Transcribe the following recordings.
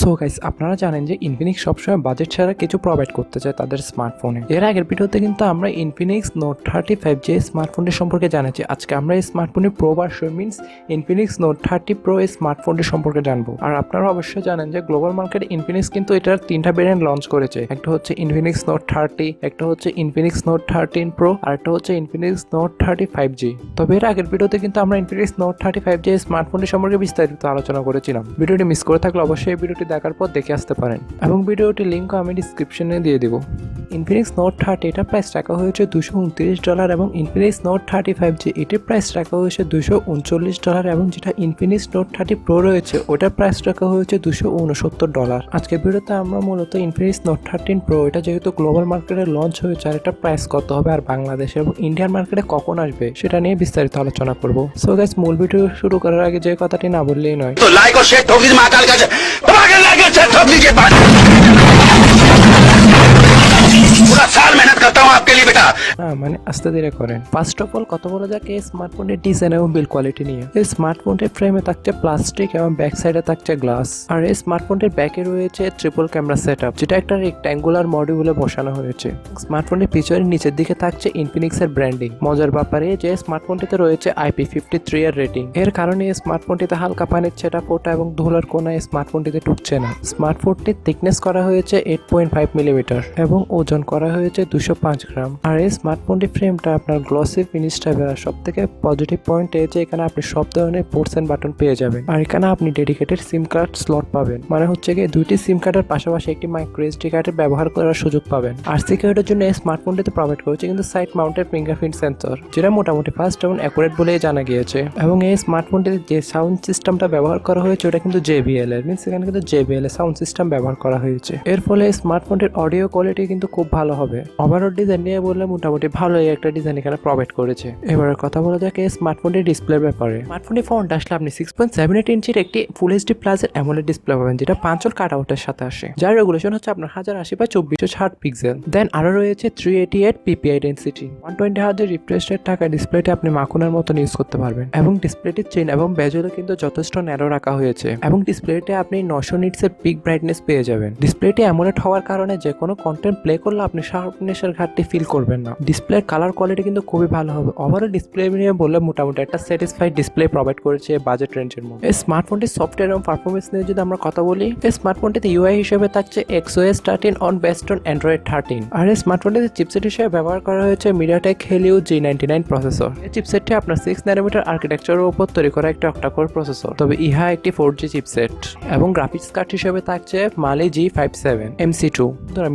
So guys, আপনারা জানেন যে ইনফিনিক্স সবসময় বাজেট ছাড়া কিছু প্রোভাইড করতে চায় তাদের স্মার্টফোনে। এর আগের ভিডিওতে কিন্তু আমরা ইনফিনিক্স নোট 35 যে স্মার্টফোনটি সম্পর্কে জানাচ্ছি। আজকে আমরা এই স্মার্টফোনের pro version means Infinix note 30 pro এই স্মার্টফোনটি সম্পর্কে জানবো। আর আপনারা অবশ্যই জানেন যে গ্লোবাল মার্কেটে ইনফিনিক্স কিন্তু এটার তিনটা ভেরিয়েন্ট লঞ্চ করেছে। একটা হচ্ছে ইনফিনিক্স নোট 30, একটা হচ্ছে ইনফিনিক্স নোট 13 প্রো, আর একটা হচ্ছে ইনফিনিক্স নোট 35G। তবে এর আগের ভিডিওতে কিন্তু আমরা ইনফিনিক্স নোট 35 যে স্মার্টফোনটি সম্পর্কে বিস্তারিত আলোচনা করেছিলাম। ভিডিওটি মিস করে থাকলে অবশ্যই ভিডিওটি দেখার পর দেখে আসতে পারেন এবং ভিডিওটির লিঙ্কও আমি ডিসক্রিপশনে দিয়ে দেবো। ইনফিনিক্স নোট 30 এটার প্রাইস রাখা হয়েছে $229 এবং ইনফিনিক্স নোট 35G এটার প্রাইস রাখা হয়েছে $239 এবং যেটা ইনফিনিক্স নোট 30 প্রো রয়েছে ওটার প্রাইস রাখা হয়েছে $269। আজকের ভিডিওতে আমরা মূলত ইনফিনিক্স নোট 13 প্রো এটা যেহেতু গ্লোবাল মার্কেটে লঞ্চ হয়েছে আর এটার প্রাইস কত হবে আর বাংলাদেশে এবং ইন্ডিয়ান মার্কেটে কখন আসবে সেটা নিয়ে বিস্তারিত আলোচনা করব। সো গাইস, মূল ভিডিও শুরু করার আগে যে কথাটি না বললেই নয়, तो लाइक और शेयर ठोक दीजिए महाकाल का लाइक और शेयर ठोक दीजिए। पूरा साल मेहनत करता हूँ आपके लिए बेटा। মানে আস্তে ধীরে করেন। ফার্স্ট অফ অল কথা বলা যাক এই স্মার্টফোনের ডিজাইন এবং বিল্ড কোয়ালিটি নিয়ে। এই স্মার্টফোনটির ফ্রেমে থাকছে প্লাস্টিক এবং ব্যাক সাইডে থাকছে গ্লাস। আর এই স্মার্টফোনটির ব্যাকে রয়েছে ট্রিপল ক্যামেরা সেটআপ, যেটা একটা রেক্ট্যাঙ্গুলার মডিউলে বসানো হয়েছে। স্মার্টফোনটির পিছনের নিচের দিকে থাকছে ইনফিনিক্সের ব্র্যান্ডিং। মজার ব্যাপারে যে স্মার্টফোনটিতে রয়েছে IP53 এর রেটিং। এর কারণে এই স্মার্টফোনটিতে হালকা পানির ছেটা ফোটা এবং ধুলার কোনা এই স্মার্টফোনটিতে ঢুকছে না। স্মার্টফোনটির থিকনেস করা হয়েছে 8.5 মিলিমিটার এবং ওজন করা হয়েছে 205 গ্রাম। আর এই স্মার্টফোনটির ফ্রেমটা আপনার গ্লসি ফিনিশ টাইপের। আর সব থেকে পজিটিভ পয়েন্ট এই যে এখানে আপনি সব ধরনের পোর্টস এন্ড বাটন পেয়ে যাবেন। আর এখানে আপনি ডেডিকেটেড সিম কার্ড স্লট পাবেন, মানে হচ্ছে গিয়ে দুইটি সিম কার্ডের পাশাপাশি একটি মাইক্রো এসডি কার্ডের ব্যবহার করার সুযোগ পাবেন। আর সিকিউরিটির জন্য এই স্মার্টফোনটিতে প্রোভাইড করেছে কিন্তু সাইড মাউন্টেড ফিঙ্গারপ্রিন্ট সেন্সর, যেটা মোটামুটি ফাস্ট এবং অ্যাকুরেট বলেই জানা গিয়েছে। এবং এই স্মার্টফোনটিতে যে সাউন্ড সিস্টেমটা ব্যবহার করা হয়েছে ওটা কিন্তু JBL এর, মিনস এখানে কিন্তু JBL এর সাউন্ড সিস্টেম ব্যবহার করা হয়েছে। এর ফলে এই স্মার্টফোনটির অডিও কোয়ালিটি কিন্তু খুব ভালো হবে। ওভারঅল ডিজাইন নিয়ে বললে মোটামুটি ভালোই একটা ডিজাইন এখানে প্রোভাইড করেছে। এবারে কথা বলা যাক এই স্মার্টফোনটির ডিসপ্লের ব্যাপারে। স্মার্টফোনটি ফ্রন্ট আসলে আপনি 6.78 ইঞ্চির একটি ফুল এইচডি প্লাস এর অ্যামোলেড ডিসপ্লে পাবেন, যেটা 5 কাট আউটের সাথে আসে, যার রেগুলেশন হচ্ছে আপনার 1080x2460 পিক্সেল। দেন আরো রয়েছে 388 PPI density, 120 hertz refresh rate থাকা ডিসপ্লেটি আপনি মাখনের মতন ইউজ করতে পারবেন। এবং ডিসপ্লেটির চেইন এবং বেজেলও কিন্তু যথেষ্ট ন্যারো রাখা হয়েছে এবং ডিসপ্লেতে আপনি 900 নিটস এর পিক ব্রাইটনেস পেয়ে যাবেন। ডিসপ্লেটি অ্যামোলেড হওয়ার কারণে যে কোনো কন্টেন্ট প্লে করলে আপনি শার্পনেসের ঘাটতি ফিল করবেন না। ডিসপ্লের কালার কোয়ালিটি কিন্তু খুবই ভালো হবে। ওভারঅল ডিসপ্লে নিয়ে বললে মোটামুটি একটা স্যাটিসফাইড ডিসপ্লে প্রোভাইড করেছে বাজেট রেঞ্জের মধ্যে। এই স্মার্টফোনটির সফটওয়্যার এবং পারফরমেন্স নিয়ে যদি আমরা কথা বলি, এই স্মার্টফোনটিতে UI হিসেবে থাকছে XOS 13 on based on Android 13। আর এই স্মার্টফোনটিতে চিপসেট হিসেবে ব্যবহার করা হয়েছে Mediatek Helio G99 প্রসেসর। এই চিপসেটটি আপনার 6 ন্যানোমিটার আর্কিটেকচারের উপর তৈরি করা একটা অক্টা-কোর প্রসেসর, তবে ইহা একটি 4G চিপসেট। এবং গ্রাফিক্স কার্ড হিসেবে থাকছে Mali G57 MC2।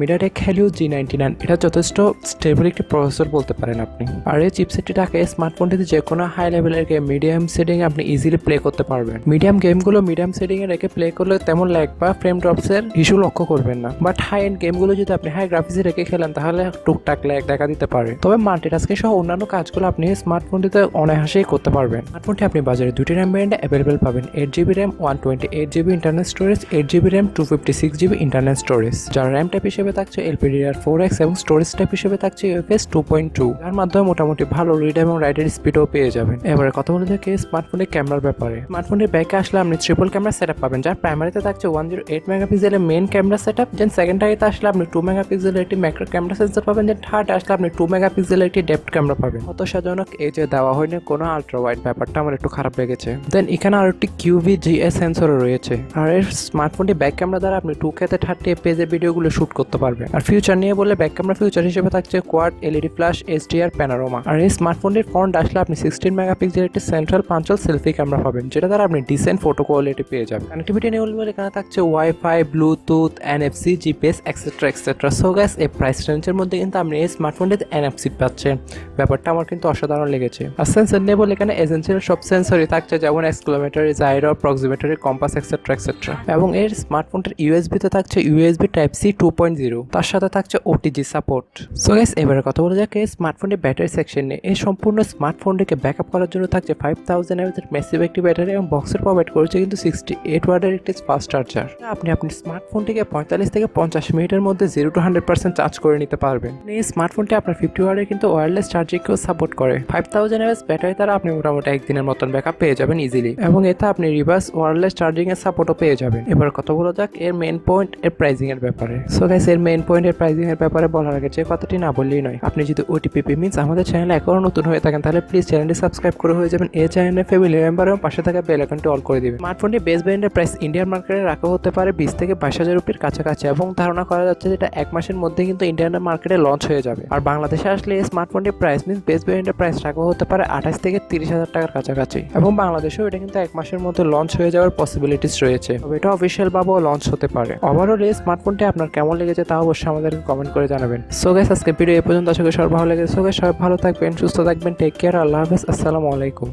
Mediatek Helio G99 এটা যথেষ্ট স্টেবল একটি প্রসেসর বলতে পারেন আপনি। আর এই চিপসেটটি থাকে স্মার্টফোনটিতে যে কোনো হাই লেভেলের গেম মিডিয়াম সেটিং আপনি ইজিলি প্লে করতে পারবেন। মিডিয়াম গেমগুলো মিডিয়াম সেটিং এ রেখে প্লে করলে তেমন ল্যাগ বা ফ্রেম ড্রপস এর ইস্যু লক্ষ্য করবেন না। বাট হাই এন্ড গেমগুলো যদি আপনি হাই গ্রাফিক্সে রেখে খেলেন তাহলে টুকটাক ল্যাগ দেখা দিতে পারে। তবে মাল্টিটাস্কিং সহ অন্যান্য কাজগুলো আপনি স্মার্টফোনটিতে অনায়াসেই করতে পারবেন। স্মার্টফোনটি আপনি বাজারে দুটি র্যাম ভ্যারিয়েন্টে অ্যাভেলেবল পাবেন, 8GB RAM 128GB internal storage, 8GB RAM 256GB internal storage. যার র্যাম টাইপ হিসেবে থাকছে LPDDR4X এবং স্টোরেজ টাইপ হিসেবে থাকছে UFS 2.2, যার মাধ্যমে মোটামুটি ভালো রিড এবং রাইটের স্পিডও পেয়ে যাবেন। এবারে কথা বলে দেখি স্মার্টফোনের ক্যামেরার ব্যাপারে। স্মার্টফোনের ব্যাকে আসলে আপনি ট্রিপল ক্যামেরা সেটআপ পাবেন, যার প্রাইমারিতে থাকছে 108 মেগাপিক্সেলের মেইন ক্যামেরা সেটআপ। দেন সেকেন্ডারিতে আসলে আপনি 2 মেগাপিক্সেলের একটি ম্যাক্রো ক্যামেরা সেন্সর পাবেন। দেন থার্ড আসলে আপনি 2 মেগাপিক্সেলের একটি ডেপথ ক্যামেরা পাবেন। হতাশাজনক এই যে দেওয়া হয়নি কোনো আলট্রা ওয়াইড, ব্যাপারটা আমার একটু খারাপ লেগেছে। দেন এখানে আরো একটি QVGA সেন্সরও রয়েছে। আর এর স্মার্টফোনটি ব্যাক ক্যামেরা দ্বারা আপনি 2K তে 30 FPS এর ভিডিওগুলো শুট করতে পারবেন। আর ফিউচার নিয়ে বললে ব্যাক ক্যামেরা ফিউচার হিসেবে থাকছে quad LED flash HDR panorama. আর এই স্মার্টফোনটির ফ্রন্ট আসলে আপনি 16 মেগাপিক্সেলের একটি সেন্ট্রাল পাঞ্চাল সেলফি ক্যামেরা পাবেন, যেটা দ্বারা আপনি ডিসেন্ট ফটো কোয়ালিটি পেয়ে যাবেন। কানেক্টিভিটি নিয়ে বললে এখানে থাকছে wifi, Bluetooth, NFC, GPS etcetera etcetera. So guys, এই প্রাইস রেঞ্জের মধ্যে কিন্তু আপনি এই স্মার্টফোনটিতে NFC পাচ্ছেন, ব্যাপারটা আমার কিন্তু অসাধারণ লেগেছে। আর সেন্সর নিয়ে বলে এখানে এজেন্সির সব সেন্সরই থাকছে, যেমন এক্সক্লোমেটরি, জাইরো, প্রক্সিমেটরি, কম্পাস এক্সেট্রা এক্সেট্রা। এবং এর স্মার্টফোনটির USB তে থাকছে USB Type-C 2.0, তার সাথে থাকছে OTG সাপোর্ট। সো গাইস, এবার এবারে কথা বলা যাক এই স্মার্টফোনের ব্যাটারি সেকশন নিয়ে। এই সম্পূর্ণ স্মার্টফোনটিকে ব্যাকআপ করার জন্য থাকছে 5000 mAh এর ম্যাসিভ একটি ব্যাটারি এবং বক্সের প্রোভাইড করেছে কিন্তু 68 ওয়াটের একটি ফাস্ট চার্জার। আপনি আপনার স্মার্টফোনটিকে 45 থেকে 50 মিনিটের মধ্যে 0 to 100% চার্জ করে নিতে পারবেন। এই স্মার্টফোনটি আপনার 50 ওয়াটের কিন্তু ওয়্যারলেস চার্জিংকেও সাপোর্ট করে। 5000 mAh ব্যাটারি দ্বারা আপনি মোটামুটি একদিনের মতন ব্যাকআপ পেয়ে যাবেন ইজিলি, এবং এতে আপনি রিভার্স ওয়্যারলেস চার্জিং এর সাপোর্টও পেয়ে যাবেন। এবার কথা বলা যাক এর মেইন পয়েন্ট এর প্রাইসিং এর ব্যাপারে। সো গাইস, এর মেইন পয়েন্ট এর প্রাইসিং এর ব্যাপারে বলার আগে যে কথাটি না বললেই নয়, আপনি যদি OTPB মিন্স আমাদের চ্যানেলে এখনো নতুন হয়ে থাকেন তাহলে প্লিজ চ্যানেলটি সাবস্ক্রাইব করে হয়ে যাবেন এই চ্যানেলের ফ্যামিলি মেম্বার এবং পাশে থাকা বেল আইকনটি অল করে দিবেন। স্মার্টফোনটি বেস ভ্যারিয়েন্টের প্রাইস ইন্ডিয়ান মার্কেটে রাখা হতে পারে 20 থেকে 22,000 রুপির কাছাকাছি, এবং ধারণা করা যাচ্ছে যেটা এক মাসের মধ্যে কিন্তু ইন্ডিয়ান মার্কেটে লঞ্চ হয়ে যাবে। আর বাংলাদেশে আসলে এই স্মার্টফোনটির প্রাইস মিন্স বেস ভ্যারিয়েন্টের প্রাইস রাখা হতে পারে 28 থেকে 30,000 টাকার কাছাকাছি, এবং বাংলাদেশেও এটা কিন্তু এক মাসের মধ্যে লঞ্চ হয়ে যাওয়ার পসিবিলিটিস রয়েছে। তবে এটা অফিসিয়াল ভাবেও লঞ্চ হতে পারে। ওভারঅল এই স্মার্টফোনটি আপনার কেমন লেগেছে তা অবশ্যই আমাদেরকে কমেন্ট করে জানাবেন। সো গাইস, আজকে ভিডিও এই পর্যন্ত। আশা করি সবার ভালো লেগেছে। সবাই ভালো থাকবেন, সুস্থ থাকবেন, টেক কেয়ার, আল্লাহ হাফেজ, আসসালামু আলাইকুম।